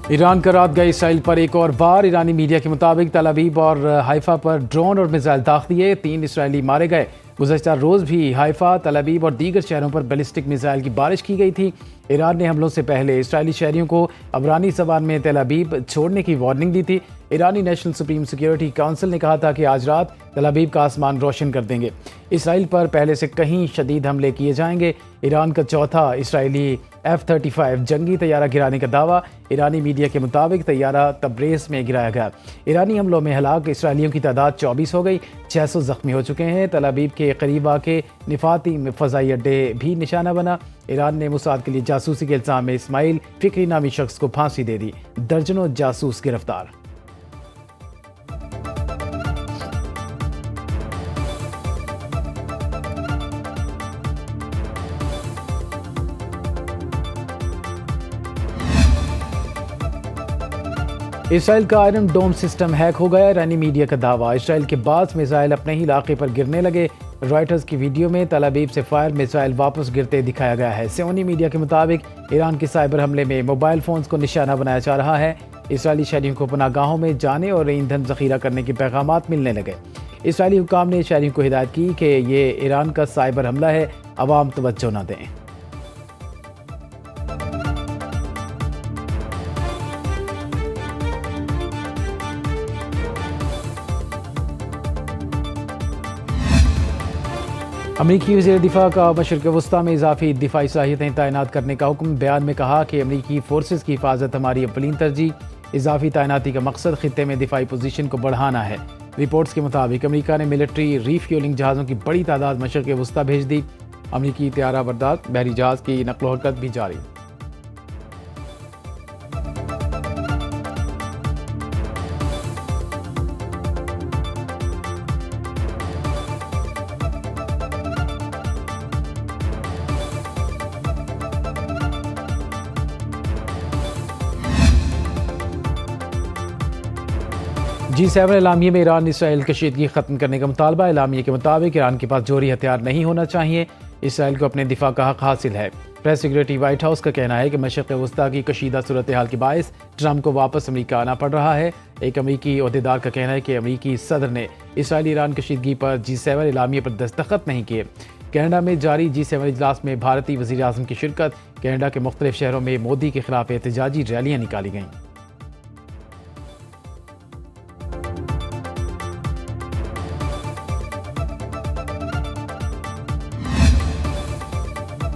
Iran का रात गए इसराइल पर एक और बार। ईरानी मीडिया के मुताबिक तल अवीव और हाइफा पर ड्रोन और मिसाइल दाग दिए, 3 इसराइली मारे गए। गुज़श्ता रोज़ भी हाइफा, तल अवीव और दीगर शहरों पर बैलिस्टिक मिसाइल की बारिश की गई थी। ईरान ने हमलों से पहले इसराइली शहरियों को अबरानी ज़बान में तल अवीव छोड़ने की वार्निंग दी थी। ईरानी नेशनल सुप्रीम सिक्योरिटी काउंसिल ने कहा था कि आज रात तल अवीव का आसमान रोशन कर देंगे। इसराइल पर पहले से कहीं शदीद हमले किए जाएंगे। ईरान का चौथा इसराइली F-35 जंगी तैयारा गिराने का दावा। ईरानी मीडिया के मुताबिक तैयारा तब्रेज़ में गिराया गया। ईरानी हमलों में हलाक इसराइलियों की तादाद 24 हो गई, 600 ज़ख्मी हो चुके हैं। तल अवीव के करीब आके निफाती फ़ज़ाई अड्डे भी निशाना बना। ईरान ने मुसाद के लिए जासूसी के इल्ज़ाम में इस्माइल फ़िक्री नामी शख्स को फांसी दे दी। दर्जनों जासूस गिरफ्तार। इसराइल का आयरन डोम सिस्टम हैक हो गया, ईरानी मीडिया का दावा। इसराइल के बाद मिसाइल अपने ही इलाके पर गिरने लगे। रॉयटर्स की वीडियो में तल अवीव से फायर मिसाइल वापस गिरते दिखाया गया है। सियोनी मीडिया के मुताबिक ईरान के साइबर हमले में मोबाइल फोन्स को निशाना बनाया जा रहा है। इसराइली शहरियों को पनाहगाहों में जाने और ईंधन जखीरा करने के पैगामात मिलने लगे। इसराइली हुकाम ने शहरियों को हिदायत की कि ये ईरान का साइबर हमला है, अवाम तवज्जो न दें। अमरीकी वज़ीर दिफा का मशरिक़ वस्ता में इजाफी दिफाई सलाहियतें तैनात करने का हुक्म। बयान में कहा कि अमरीकी फोर्सेस की हिफाजत हमारी अव्वलीन तरजीह। इजाफी तैनाती का मकसद खित्ते में दिफाई पोजीशन को बढ़ाना है। रिपोर्ट्स के मुताबिक अमरीका ने मिलिट्री रीफ्यूलिंग जहाज़ों की बड़ी तादाद मशरिक़ वस्ता भेज दी। अमरीकी तैयारा बरदार बहरी जहाज़ की नकलो हरकत भी जारी। G7 एलामिये में ईरान इसराइल कशीदगी ख़त्म करने का मुतालबा। एलामिये के मुताबिक ईरान के पास जोहरी हथियार नहीं होना चाहिए। इसराइल को अपने दिफा का हक हासिल है। प्रेस सेक्रेटरी व्हाइट हाउस का कहना है कि मशरिक़ वस्ता की कशीदा सूरत हाल के बायस ट्रंप को वापस अमरीका आना पड़ रहा है। एक अमरीकी ओहदेदार का कहना है कि अमरीकी सदर ने इसराइल ईरान कशीदगी पर G7 एलामिये पर दस्तखत नहीं किए। कनाडा में जारी G7 इजलास में भारतीय वज़ीर आज़म की शिरकत। कनाडा के मुख्तलिफ शहरों में मोदी के खिलाफ एहतजाजी रैलियाँ निकाली गईं।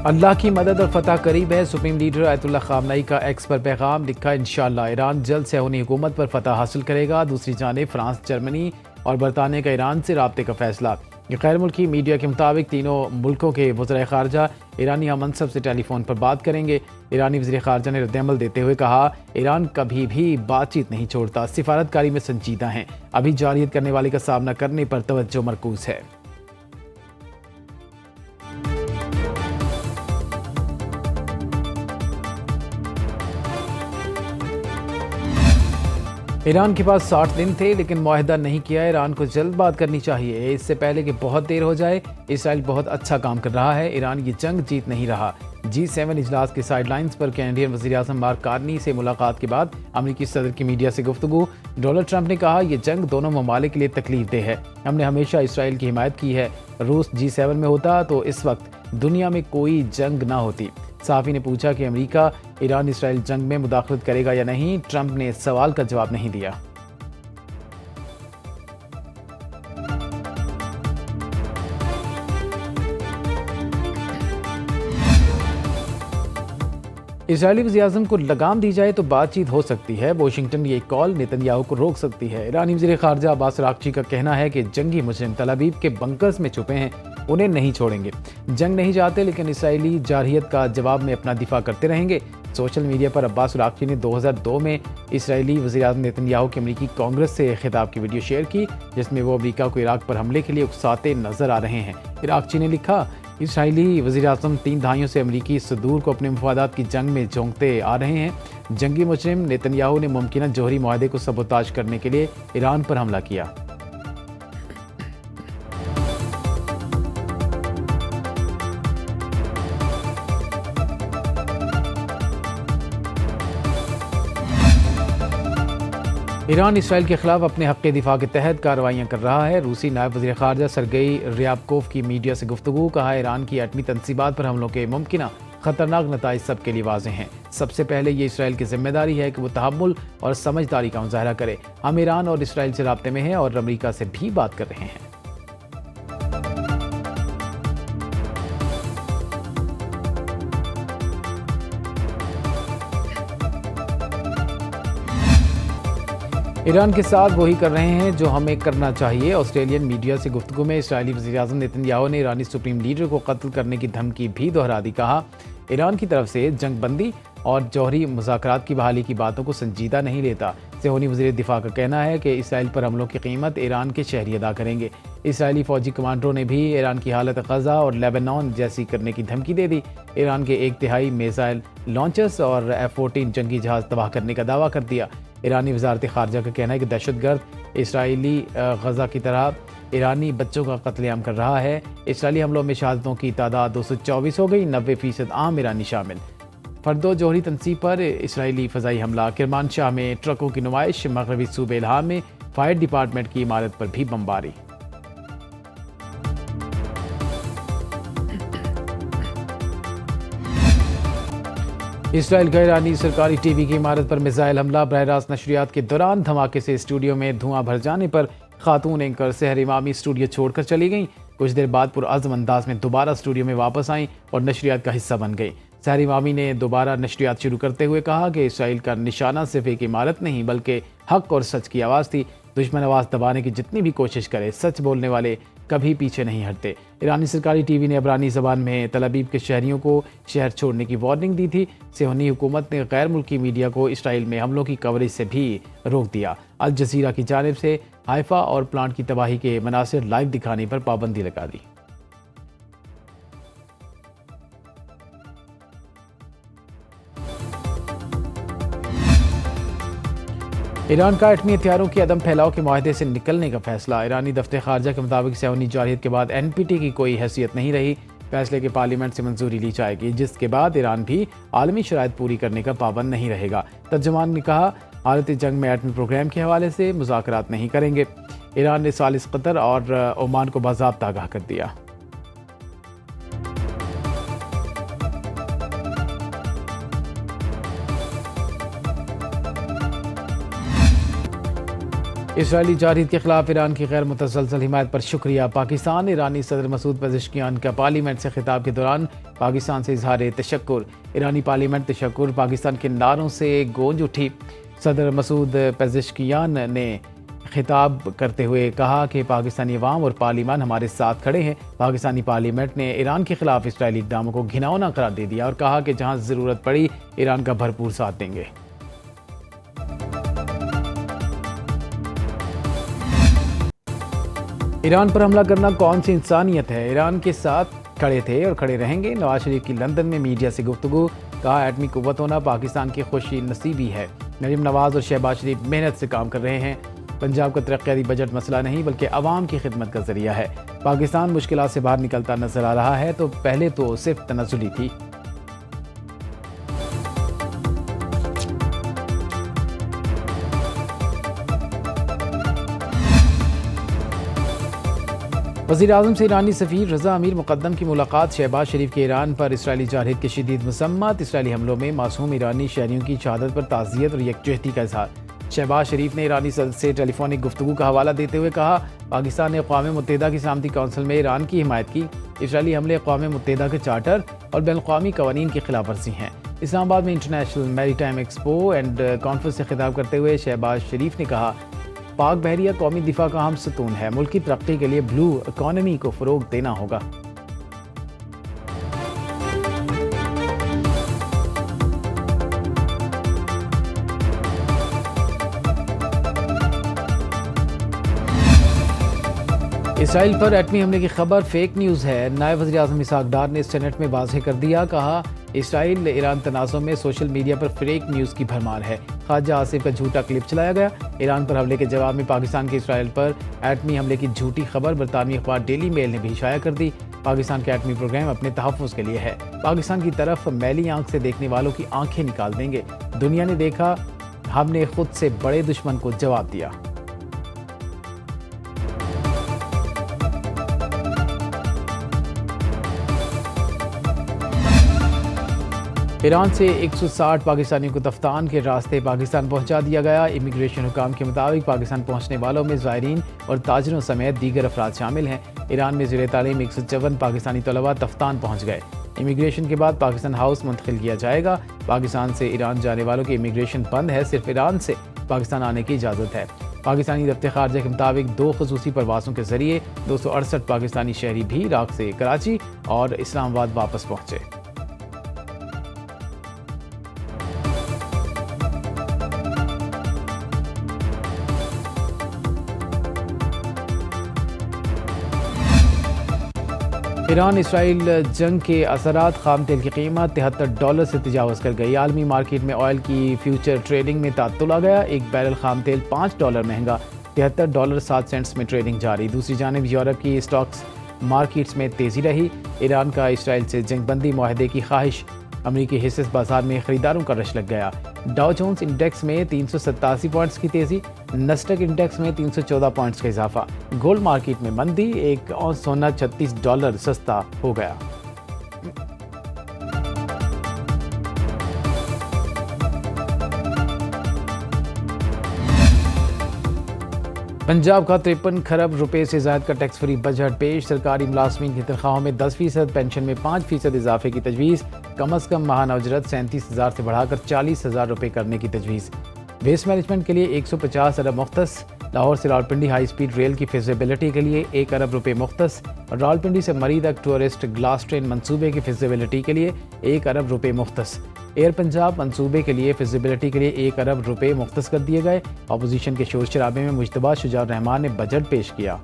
अल्लाह की मदद और फतह करीब है। सुप्रीम लीडर आयतुल्लाह ख़ामनई का एक्स पर पैगाम लिखा, इंशाअल्लाह ईरान जल्द सैहूनी हुकूमत पर फतह हासिल करेगा। दूसरी जानिब फ्रांस, जर्मनी और बरतानिया का ईरान से राब्ते का फैसला। गैर मुल्की मीडिया के मुताबिक तीनों मुल्कों के वज़ीर ख़ारजा ईरानी हममनसब से टेलीफोन पर बात करेंगे। ईरानी वज़ीर ख़ारजा ने रद्दअमल देते हुए कहा, ईरान कभी भी बातचीत नहीं छोड़ता, सिफारतकारी में संजीदा हैं, अभी जारियत करने वाले का सामना करने पर तवज्जो मरकूज़ है। ईरान के पास 60 दिन थे लेकिन मुआहदा नहीं किया। ईरान को जल्द बात करनी चाहिए, इससे पहले कि बहुत देर हो जाए। इसराइल बहुत अच्छा काम कर रहा है, ईरान ये जंग जीत नहीं रहा। G7 इजलास के साइडलाइंस पर कैनेडियन वज़ीर आज़म मार्क कार्नी से मुलाकात के बाद अमरीकी सदर की मीडिया से गुफ्तगू। डोनाल्ड ट्रंप ने कहा, यह जंग दोनों ममालिक के लिए तकलीफ दह है, हमने हमेशा इसराइल की हिमायत की है। रूस G7 में होता तो इस वक्त दुनिया में कोई जंग ना होती। सहाफ़ी ने पूछा कि अमेरिका ईरान इसराइल जंग में मुदाखलत करेगा या नहीं। ट्रंप ने इस सवाल का जवाब नहीं दिया। इजरायली वज़ीर-ए-आज़म को लगाम दी जाए तो बातचीत हो सकती है। वाशिंगटन ये कॉल नेतन्याहू को रोक सकती है। ईरानी वज़ीर ख़ारजा अब्बास अराग़ची का कहना है कि जंगी मुजरिम तल अवीव के बंकर्स में छुपे हैं, उन्हें नहीं छोड़ेंगे। जंग नहीं चाहते लेकिन इसराइली जारहियत का जवाब में अपना दिफा करते रहेंगे। सोशल मीडिया पर अब्बास अराग़ची ने 2002 में इसराइली वज़ीर-ए-आज़म नेतन्याहू की अमरीकी कांग्रेस से खिताब की वीडियो शेयर की, जिसमें वो अमरीका को इराक़ पर हमले के लिए उकसाते नजर आ रहे हैं। अराग़ची ने लिखा, इसराइली वज़ीर-ए-आज़म 3 दहाइयों से अमरीकी सदूर को अपने मफादात की जंग में झोंकते आ रहे हैं। जंगी मुजरिम नेतन्याहू ने मुमकिन जोहरी मुआहदे को सबोताज करने के लिए ईरान पर हमला किया। ईरान इसराइल के खिलाफ अपने हक़ दिफा के तहत कार्रवाइयाँ कर रहा है। रूसी नायब वज़ीर ख़ारजा सरगेई रियाबकोव की मीडिया से गुफ्तगू। कहा, ईरान की एटमी तनसीबात पर हमलों के मुमकिन ख़तरनाक नताइज सबके लिए वाज़ेह हैं। सबसे पहले ये इसराइल की जिम्मेदारी है कि वो तहम्मुल और समझदारी का मुज़ाहरा करे। हम ईरान और इसराइल से राब्ते में हैं और अमरीका से भी बात कर रहे हैं। ईरान के साथ वही कर रहे हैं जो हमें करना चाहिए। ऑस्ट्रेलियन मीडिया से गुफ्तगू में इस्राईली वज़ीर-ए-आज़म नेतन्याहू ने ईरानी सुप्रीम लीडर को कत्ल करने की धमकी भी दोहरा दी। कहा, ईरान की तरफ से जंग बंदी और जौहरी मुज़ाकरात की बहाली की बातों को संजीदा नहीं लेता। सेहूनी वज़ीर दिफा का कहना है कि इसराइल पर हमलों की कीमत ईरान के शहरी अदा करेंगे। इसराइली फ़ौजी कमांडरों ने भी ईरान की हालत गज़ा और लेबनान जैसी करने की धमकी दे दी। ईरान के 1/3 मिसाइल लॉन्चर्स और F-14 जंगी जहाज़ तबाह करने का दावा कर दिया। ईरानी वज़ारत ख़ारजा का कहना है कि दहशतगर्द इसराइली गज़ा की तरह ईरानी बच्चों का कत्लेआम कर रहा है। इसराइली हमलों में शहादतों की तादाद 224 हो गई, 90% आम ईरानी शामिल। फर्दो जौहरी तनसीब पर इसराइली फ़ज़ाई हमला। किरमानशाह में ट्रकों की नुमाइश। मगरबी सूबे इल्हाम में फायर डिपार्टमेंट की इमारत पर भी बमबारी। इसराइल का ईरानी सरकारी टीवी की इमारत पर मिसाइल हमला। बरह रास्त नशरियात के दौरान धमाके से स्टूडियो में धुआं भर जाने पर खातून एंकर सहर इमामी स्टूडियो छोड़कर चली गईं। कुछ देर बाद पुरअज़्म अंदाज में दोबारा स्टूडियो में वापस आईं और नशरियात का हिस्सा बन गई। सहर इमामी ने दोबारा नशरियात शुरू करते हुए कहा कि इसराइल का निशाना सिर्फ एक इमारत नहीं बल्कि हक और सच की आवाज़ थी। दुश्मन आवाज़ दबाने की जितनी भी कोशिश करे, सच बोलने वाले कभी पीछे नहीं हटते। ईरानी सरकारी टीवी ने अबरानी ज़बान में तल अबीब के शहरियों को शहर छोड़ने की वार्निंग दी थी। सेहूनी हुकूमत ने गैर मुल्की मीडिया को इसराइल में हमलों की कवरेज से भी रोक दिया। अल जज़ीरा की जानिब से हाइफा और प्लांट की तबाही के मनासिर लाइव दिखाने पर पाबंदी लगा दी। ईरान का एटमी हथियारों के अदम फैलाव के माहदे से निकलने का फैसला। ईरानी दफ्तर खारजा के मुताबिक सेहूनी जारहियत के बाद NPT की कोई हैसियत नहीं रही। फैसले के पार्लियामेंट से मंजूरी ली जाएगी, जिसके बाद ईरान भी आलमी शराइत पूरी करने का पाबंद नहीं रहेगा। तर्जुमान ने कहा, हालत जंग में एटमी प्रोग्राम के हवाले से मुज़ाकरात नहीं करेंगे। ईरान ने सालिस कतर और ओमान को बाज़ाब्ता आगाह कर दिया। इसराइली जारहियत के खिलाफ ईरान की गैर मुतसलसल हिमायत पर शुक्रिया। पाकिस्तान। ईरानी सदर मसूद पेज़ेश्कियान का पार्लियामेंट से खिताब के दौरान पाकिस्तान से इजहार तशक्कुर। ईरानी पार्लियामेंट तशक्कुर पाकिस्तान के नारों से गूंज उठी। सदर मसूद पेज़ेश्कियान ने खिताब करते हुए कहा कि पाकिस्तानी अवाम और पार्लियामान हमारे साथ खड़े हैं। पाकिस्तानी पार्लियामेंट ने ईरान के खिलाफ इसराइली इक़दामों को घिनौना करार दे दिया और कहा कि जहां ज़रूरत पड़ी ईरान का भरपूर साथ देंगे। ईरान पर हमला करना कौन सी इंसानियत है? ईरान के साथ खड़े थे और खड़े रहेंगे। नवाज शरीफ की लंदन में मीडिया से गुफ्तगू। कहा, एटमी कुव्वत होना पाकिस्तान की खुशी नसीबी है। नजीम नवाज और शहबाज शरीफ मेहनत से काम कर रहे हैं। पंजाब का तरक्याती बजट मसला नहीं बल्कि अवाम की खिदमत का जरिया है। पाकिस्तान मुश्किलात से बाहर निकलता नजर आ रहा है तो पहले तो सिर्फ तनज़ुली थी। वज़ीर-ए-आज़म से ईरानी सफ़ीर रज़ा अमीर मुक़द्दम की मुलाकात। शहबाज शरीफ के ईरान पर इसराइली जारहियत की शदीद मज़म्मत। इसराइली हमलों में मासूम ईरानी शहरियों की शहादत पर ताज़ियत और यकजहती का इज़हार। शहबाज शरीफ ने ईरानी सदर से टेलीफोनिक गुफ्तगू का हवाला देते हुए कहा, पाकिस्तान ने अक़वाम मुत्तहिदा की सलामती कौंसिल में ईरान की हिमायत की। इसराइली हमले अक़वाम मुत्तहिदा के चार्टर और बैनुल-अक़वामी क़वानीन की खिलाफ वर्जी हैं। इस्लामाबाद में international maritime expo and conference से खिताब करते हुए शहबाज शरीफ ने कहा, पाक बहरिया कौमी दिफा का अहम सतून है। मुल्क की तरक्की के लिए ब्लू इकॉनमी को फ़रोग़ देना होगा। इसराइल पर एटमी हमले की खबर फेक न्यूज़ है। नायब वज़ीर-ए-आज़म इसहाक़ डार ने सेनेट में वाज़ेह कर दिया। कहा, इसराइल ईरान तनाज़ुम में सोशल मीडिया पर फेक न्यूज़ की भरमार है। ख्वाजा आसिफ का झूठा क्लिप चलाया गया। ईरान पर हमले के जवाब में पाकिस्तान के इसराइल पर एटमी हमले की झूठी खबर बरतानवी अखबार डेली मेल ने भी शाया कर दी। पाकिस्तान का एटमी प्रोग्राम अपने तहफ़्फ़ुज़ के लिए है। पाकिस्तान की तरफ मैली आंख से देखने वालों की आंखें निकाल देंगे। दुनिया ने देखा हमने खुद से बड़े दुश्मन को जवाब दिया। ईरान से 160 पाकिस्तानियों को तफ्तान के रास्ते पाकिस्तान पहुंचा दिया गया। इमिग्रेशन हुकाम के मुताबिक पाकिस्तान पहुंचने वालों में ज़ायरीन और ताजरों समेत दीगर अफराद शामिल हैं। ईरान में ज़ेरे तालीम 154 पाकिस्तानी तलबा तफ्तान पहुंच गए। इमिग्रेशन के बाद पाकिस्तान हाउस मुंतकिल किया जाएगा। पाकिस्तान से ईरान जाने वालों की इमिग्रेशन बंद है, सिर्फ ईरान से पाकिस्तान आने की इजाज़त है। पाकिस्तानी दफ्तर खारजा के मुताबिक 2 खसूसी परवाज़ों के जरिए 268 पाकिस्तानी शहरी भी इराक से कराची और इस्लामाबाद वापस पहुँचे। ईरान इसराइल जंग के असरात खाम तेल की कीमत $73 से तजावज़ कर गई। आलमी मार्केट में ऑयल की फ्यूचर ट्रेडिंग में तातुल आ गया। एक बैरल खाम तेल $5 महंगा $73.07 में ट्रेडिंग जारी। दूसरी जानिब यूरोप की स्टॉक्स मार्केट्स में तेज़ी रही। ईरान का इसराइल से जंगबंदी मुआहदे की ख्वाहिश, अमरीकी हिस्सेदार बाजार में खरीदारों का रश लग गया। डाउ जोन्स इंडेक्स में 387 पॉइंट्स की तेज़ी, नस्डक इंडेक्स में 314 पॉइंट्स का इजाफा। गोल्ड मार्केट में मंदी, एक औंस सोना $36 सस्ता हो गया। पंजाब का 53 खरब रुपए से ज़ायद का टैक्स फ्री बजट पेश। सरकारी मुलाजमीन की तनख्वाहों में 10%, पेंशन में 5% इजाफे की तजवीज़। कम अज़ कम माहाना उजरत 37,000 से बढ़ाकर 40,000 रुपये करने की तजवीज़। वेस्ट मैनेजमेंट के लिए 150 अरब मुख्तस। लाहौर से रावलपिंडी हाई स्पीड रेल की फिजिबिलिटी के लिए 1 अरब रुपये मुख्तस। और रावलपिंडी से मरी तक टूरिस्ट ग्लास ट्रेन मंसूबे की फिजिबिलिटी के लिए 1 अरब रुपये मुख्तस। एयर पंजाब मंसूबे के लिए फिजिबिलिटी के लिए 1 अरब रुपये मुख्तस कर दिए गए। अपोजिशन के शोर शराबे में मुज्तबा शुजाउर रहमान ने बजट पेश किया।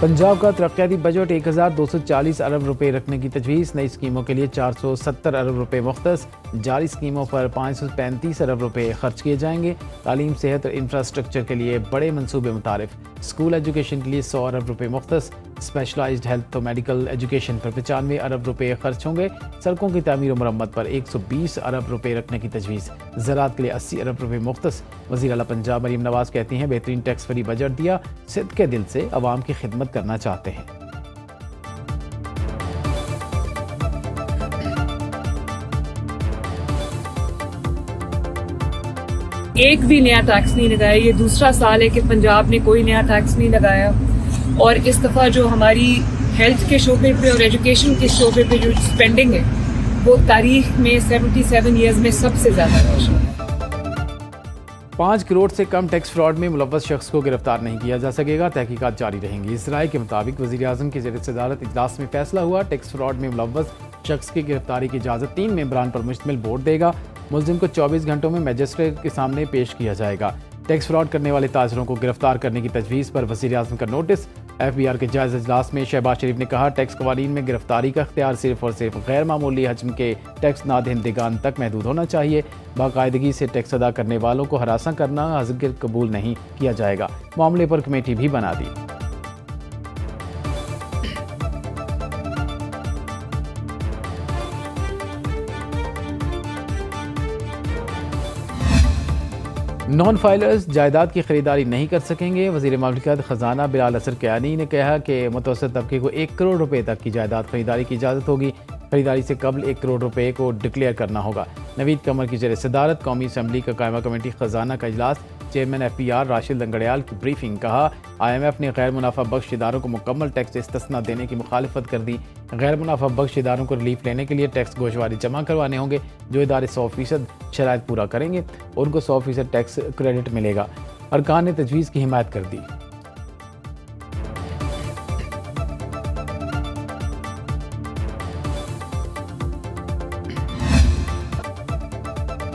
पंजाब का तरक्याती बजट 1240 अरब रुपए रखने की तजवीज़। नई स्कीमों के लिए 470 अरब रुपए मुख्तस। जारी स्कीमों पर 535 अरब रुपए खर्च किए जाएंगे। तालीम, सेहत और इंफ्रास्ट्रक्चर के लिए बड़े मंसूबे मुतारिफ। स्कूल एजुकेशन के लिए 100 अरब रुपए मुख्तस। स्पेशलाइज्ड हेल्थ और मेडिकल एजुकेशन पर 95 अरब रुपए खर्च होंगे। सड़कों की तामीर और मरम्मत पर 120 अरब रुपए रखने की तजवीज़। ज़राअत के लिए 80 अरब रुपए मुख्तस। वज़ीर आला पंजाब मरीम नवाज कहती हैं, बेहतरीन टैक्स फ्री बजट दिया, सिद्क़ के दिल से अवाम की खिदमत करना चाहते हैं। एक भी नया टैक्स नहीं लगाया। ये दूसरा साल है कि पंजाब ने कोई नया टैक्स नहीं लगाया। और इस दफ़ा जो हमारी हेल्थ के शोबे पे और एजुकेशन के शोबे पे जो स्पेंडिंग है वो तारीख में 77 ईयर्स में सबसे ज़्यादा है। 5 करोड़ से कम टैक्स फ्रॉड में मुलव्वस शख्स को गिरफ्तार नहीं किया जा सकेगा, तहकीकात जारी रहेंगी। इस राय के मुताबिक वज़ीर आज़म की ज़ेर सदारत इजलास में फैसला हुआ। टैक्स फ्रॉड में मुलव्वस शख्स की गिरफ्तारी की इजाज़त 3 मेंबरान पर मुश्तमिल बोर्ड देगा। मुलजिम को 24 घंटों में मजिस्ट्रेट के सामने पेश किया जाएगा। टैक्स फ्रॉड करने वाले ताजरों को गिरफ्तार करने की तजवीज़ पर वज़ीर आज़म का नोटिस। FBR के जायज़ इजलास में शहबाज शरीफ ने कहा, टैक्स कवानीन में गिरफ्तारी का इख्तियार सिर्फ और सिर्फ गैर मामूली हजम के टैक्स नादहिंदगान तक महदूद होना चाहिए। बाकायदगी से टैक्स अदा करने वालों को हरासा करना हज़रगिर कबूल नहीं किया जाएगा। मामले पर कमेटी भी बना दी। नॉन फाइलर्स जायदाद की खरीदारी नहीं कर सकेंगे। वज़ीर ममलिकत ख़जाना बिलाल असर कियानी ने कहा कि मुतवस्सित तबके को 1 करोड़ रुपए तक की जायदाद खरीदारी की इजाज़त होगी। खरीदारी से कबल 1 करोड़ रुपए को डिक्लेयर करना होगा। नवीद कमर की ज़ेर सदारत कौमी असम्बली का कायमा कमेटी ख़जाना का इजलास। चेयरमैन FPR राशिद लंगड़ियाल की ब्रीफिंग। कहा, IMF ने गैर मुनाफा बख्श इदारों को मुकम्मल टैक्स इस्तिस्ना देने की मुखालिफत कर दी। गैर मुनाफा बख्श इदारों को रिलीफ लेने के लिए टैक्स गोशवारी जमा करवाने होंगे। जो इदारे 100% शराइत पूरा करेंगे उनको 100% टैक्स क्रेडिट मिलेगा। अरकान ने तजवीज़ की हिमायत कर दी।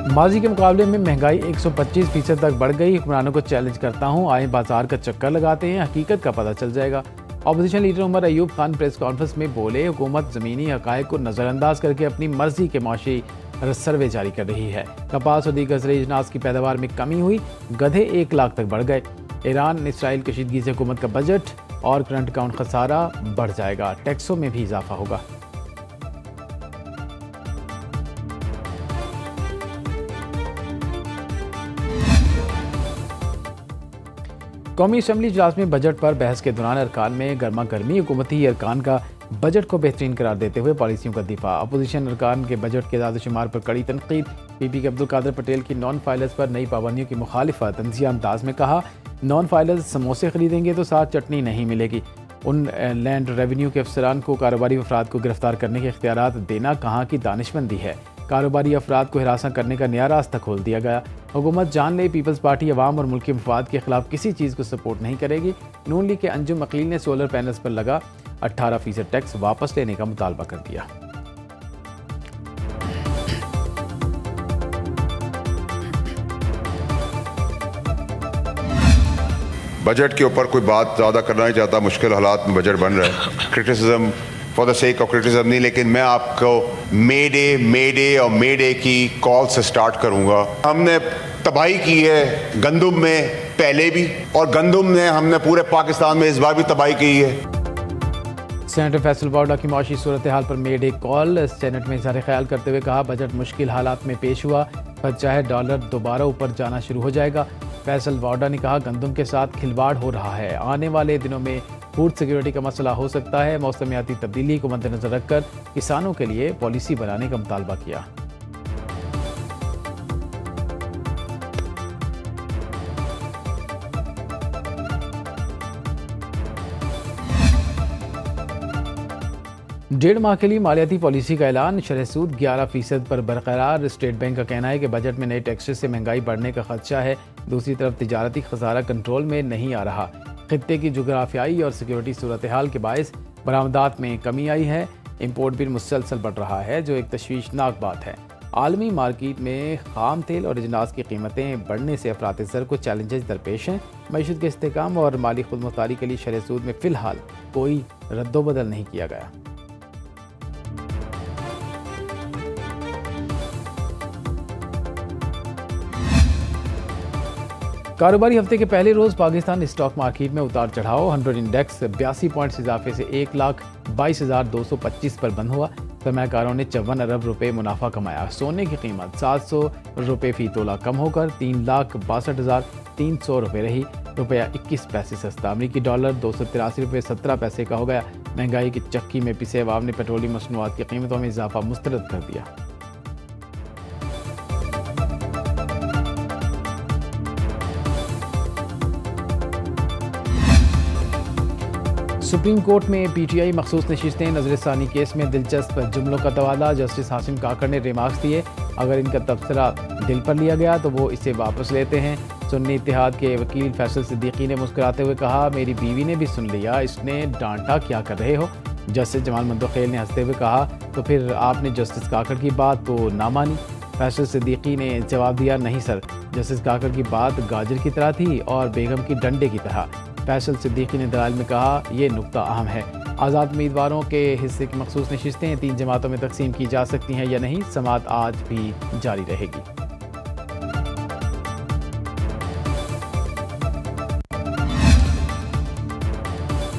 माजी के मुकाबले में महंगाई 125% तक बढ़ गई। हुक्मरानों को चैलेंज करता हूँ, आए बाजार का चक्कर लगाते हैं, हकीकत का पता चल जाएगा। Opposition leader Omar Ayub Khan press conference में बोले, हुकूमत ज़मीनी हक़ाइक़ को नज़रअंदाज करके अपनी मर्जी के माशी सर्वे जारी कर रही है। कपास और दीगर ज़रूरी अजनास की पैदावार में कमी हुई, गधे 1 लाख तक बढ़ गए। ईरान इसराइल कशीदगी से हुकूमत का बजट। और करंट अकाउंट खसारा बढ़ जाएगा। टैक्सों में भी इजाफा होगा। कौमी असम्बली इजलास में बजट पर बहस के दौरान अरकान में गर्मा गर्मी। हुकूमती अरकान का बजट को बेहतरीन करार देते हुए पॉलिसियों का दिफा। अपोजिशन अरकान के बजट के इज़ाद-ओ-शुमार पर कड़ी तनकीद। पीपी के अब्दुल कादिर पटेल की नॉन फाइलर्स पर नई पाबंदियों की मुखालिफत। तंज़िया अंदाज में कहा, नॉन फाइलर्स समोसे खरीदेंगे तो साथ चटनी नहीं मिलेगी। उन लैंड रेवेन्यू के अफसरान को कारोबारी अफराद को गिरफ्तार करने के इख्तियारात देना कहाँ की दानिशमंदी है। कारोबारी अफराद को हिरासत करने का नया रास्ता खोल दिया गया। हुकूमत जान ले, पीपल्स पार्टी अवाम और मुल्की मफाद के खिलाफ किसी चीज़ को सपोर्ट नहीं करेगी। नून लीग के अंजुम अकील ने सोलर पैनल्स पर लगा 18% टैक्स वापस लेने का मुतालबा कर दिया। बजट के ऊपर कोई बात ज़्यादा करना नहीं चाहता। मुश्किल हालात में बजट बन रहा है। Criticism for the sake of criticism नहीं, लेकिन मैं आपको मे डे की कॉल से स्टार्ट करूंगा। हमने तबाही की है गंदुम में पहले भी, और गंदुम में हमने पूरे पाकिस्तान में इस बार भी तबाही की है। सेनेटर फैसल वाडा की माशी सूरत हाल पर मेड एक कॉल। सेनेट में इज़हार ख्याल करते हुए कहा, बजट मुश्किल हालात में पेश हुआ पर चाहे डॉलर दोबारा ऊपर जाना शुरू हो जाएगा। फैसल वाडा ने कहा, गंदम के साथ खिलवाड़ हो रहा है। आने वाले दिनों में फूड सिक्योरिटी का मसला हो सकता है। मौसमियाती तब्दीली को मद्देनजर रखकर किसानों के लिए पॉलिसी बनाने का मुतालबा किया। डेढ़ माह के लिए मालियाती पॉलिसी का ऐलान। शरह सूद 11% पर बरकरार। स्टेट बैंक का कहना है कि बजट में नए टैक्सेस से महंगाई बढ़ने का खदशा है। दूसरी तरफ तिजारती खसारा कंट्रोल में नहीं आ रहा। खित्ते की जोग्राफियाई और सिक्योरिटी सूरत हाल के बायस बरामदात में कमी आई है। इम्पोर्ट भी मुसलसल बढ़ रहा है, जो एक तशवीशनाक बात है। आलमी मार्केट में खाम तेल और अजनास की कीमतें बढ़ने से अफरात ज़र को चैलेंजेस दरपेश हैं। मईशत के इस्तेहकाम और माली खुद मुख्तारी के लिए शरह सूद में फ़िलहाल कोई रद्दोबदल नहीं किया गया। कारोबारी हफ्ते के पहले रोज़ पाकिस्तान स्टॉक मार्केट में उतार चढ़ाव। 100 इंडेक्स 82 पॉइंट्स इजाफे से 1,22,225 पर बंद हुआ। सरमायाकारों ने 54 अरब रुपए मुनाफा कमाया। सोने की कीमत 700 रुपये फी तोला कम होकर 3,62,300 रुपये रही। रुपया 21 पैसे सस्ता। अमरीकी डॉलर 283 रुपये 17 पैसे का हो गया। महंगाई की चक्की में पिसे अवाम ने पेट्रोलियम मसनूआत की कीमतों में इजाफा मुस्तरद कर दिया। सुप्रीम कोर्ट में पीटीआई मखसूस नशिस्तें। नजरसानी केस में दिलचस्प जुमलों का तबादला। जस्टिस हासिम काकड़ ने रिमार्क्स दिए, अगर इनका तबसरा दिल पर लिया गया तो वो इसे वापस लेते हैं। सुन्नी इत्तेहाद के वकील फैसल सिद्दीकी ने मुस्कुराते हुए कहा, मेरी बीवी ने भी सुन लिया, इसने डांटा क्या कर रहे हो। जस्टिस जमाल मंदोखेल ने हंसते हुए कहा, तो फिर आपने जस्टिस काकड़ की बात तो ना मानी। फैसल सिद्दीकी ने जवाब दिया, नहीं सर, जस्टिस काकड़ की बात गाजर की तरह थी और बेगम की डंडे की तरह। फैसल सिद्दीकी ने दलाइल में कहा, यह नुक्ता अहम है। आज़ाद उम्मीदवारों के हिस्से की मखसूस नशिस्तें 3 जमातों में तकसीम की जा सकती हैं या नहीं, समाअत आज भी जारी रहेगी।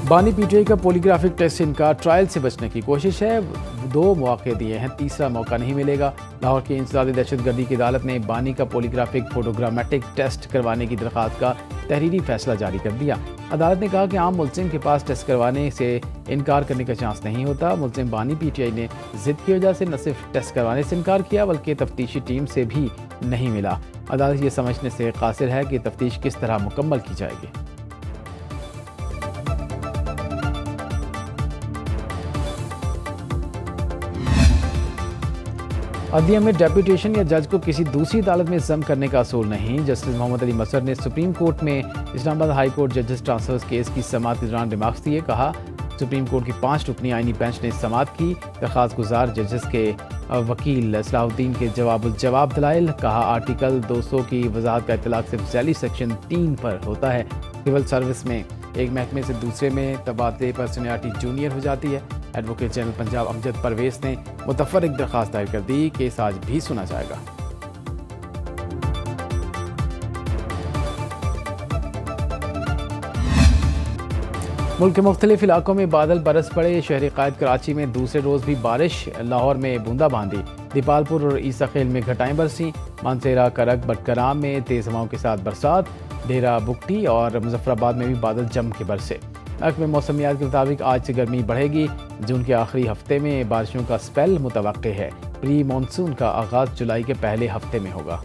बानी पीटीआई का पॉलीग्राफिक टेस्ट इनकार। ट्रायल से बचने की कोशिश है। 2 मौके दिए हैं, तीसरा मौका नहीं मिलेगा। लाहौर की इंसदादी दहशतगर्दी की अदालत ने बानी का पॉलीग्राफिक फोटोग्रामेटिक टेस्ट करवाने की दरख्वास्त का तहरीरी फैसला जारी कर दिया। अदालत ने कहा कि आम मुल्जिम के पास टेस्ट करवाने से इनकार करने का चांस नहीं होता। मुल्जिम बानी पीटीआई ने जिद की वजह से न सिर्फ टेस्ट करवाने से इनकार किया बल्कि तफ्तीशी टीम से भी नहीं मिला। अदालत ये समझने से कासिर है कि तफ्तीश किस तरह मुकम्मल की जाएगी। अदलिया में डेपुटेशन या जज को किसी दूसरी अदालत में जम करने का असूल नहीं। जस्टिस मोहम्मद अली मसर ने सुप्रीम कोर्ट में इस्लामाबाद हाई कोर्ट जजेस ट्रांसफर्स केस की समाअत के दौरान रिमार्क्स दिए। कहा, सुप्रीम कोर्ट की 5 रुकनी आईनी बेंच ने समाअत की। दरख्वास्त गुजार जजेस के वकील सलाहुद्दीन के जवाब दलाइल। कहा, आर्टिकल 200 की वजाहत का इतलाक सिर्फ झैली सेक्शन 3 पर होता है। सिविल सर्विस में एक महकमे से दूसरे में तबादले पर सीनियरिटी जूनियर हो जाती है। एडवोकेट जनरल पंजाब अमजद परवेज ने मुतफर्रिक दरख्वास्त दायर कर दी। केस आज भी सुना जाएगा। मुल्क के मुख्तलिफ इलाकों में बादल बरस पड़े। शहरी कायद कराची में दूसरे रोज़ भी बारिश, लाहौर में बूंदाबांदी, दीपालपुर और ईसा खेल में घटाएं बरसी, मानसेरा, करक, बटकराम में तेज़ हवाओं के साथ बरसात, डेरा बुगटी और मुजफ्फराबाद में भी बादल जम के बरसे। महकमे मौसमियात के मुताबिक आज से गर्मी बढ़ेगी। जून के आखिरी हफ्ते में बारिशों का स्पेल मुतवक्के है। प्री मानसून का आगाज़ जुलाई के पहले हफ्ते में होगा।